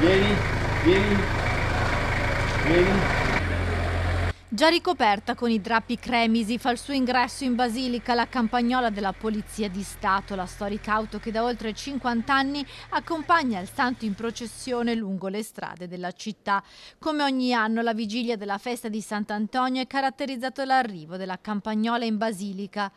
Vieni, vieni, vieni. Già ricoperta con i drappi cremisi fa il suo ingresso in Basilica la campagnola della Polizia di Stato, la storica auto che da oltre 50 anni accompagna il santo in processione lungo le strade della città. Come ogni anno la vigilia della festa di Sant'Antonio è caratterizzata dall'arrivo della campagnola in Basilica.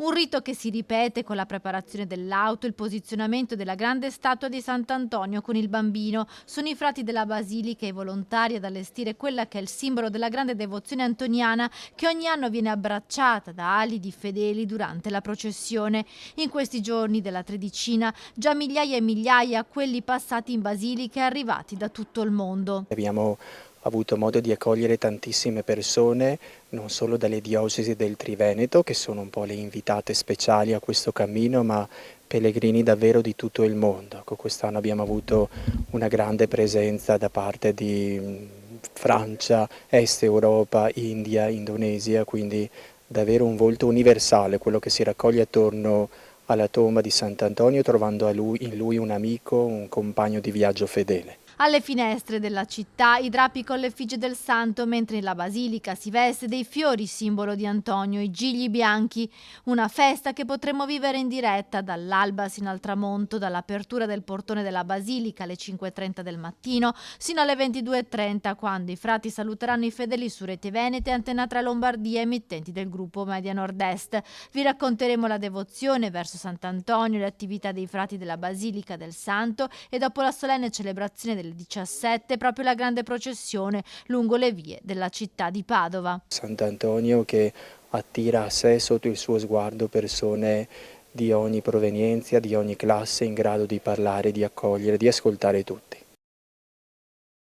Un rito che si ripete con la preparazione dell'auto, il posizionamento della grande statua di Sant'Antonio con il bambino. Sono i frati della Basilica e i volontari ad allestire quella che è il simbolo della grande devozione antoniana che ogni anno viene abbracciata da ali di fedeli durante la processione. In questi giorni della Tredicina già migliaia e migliaia quelli passati in Basilica e arrivati da tutto il mondo. Abbiamo avuto modo di accogliere tantissime persone, non solo dalle diocesi del Triveneto, che sono un po' le invitate speciali a questo cammino, ma pellegrini davvero di tutto il mondo. Ecco, quest'anno abbiamo avuto una grande presenza da parte di Francia, Est Europa, India, Indonesia, quindi davvero un volto universale, quello che si raccoglie attorno alla tomba di Sant'Antonio, trovando in lui un amico, un compagno di viaggio fedele. Alle finestre della città i drappi con l'effigie del santo, mentre la basilica si veste dei fiori simbolo di Antonio, i gigli bianchi. Una festa che potremo vivere in diretta dall'alba sino al tramonto, dall'apertura del portone della basilica alle 5:30 del mattino sino alle 22:30, quando i frati saluteranno i fedeli su Rete Venete, Antena 3 Lombardia, emittenti del gruppo Media Nord-Est. Vi racconteremo la devozione verso Sant'Antonio, le attività dei frati della Basilica del Santo e dopo la solenne celebrazione del 17 proprio la grande processione lungo le vie della città di Padova. Sant'Antonio che attira a sé sotto il suo sguardo persone di ogni provenienza, di ogni classe in grado di parlare, di accogliere, di ascoltare tutti.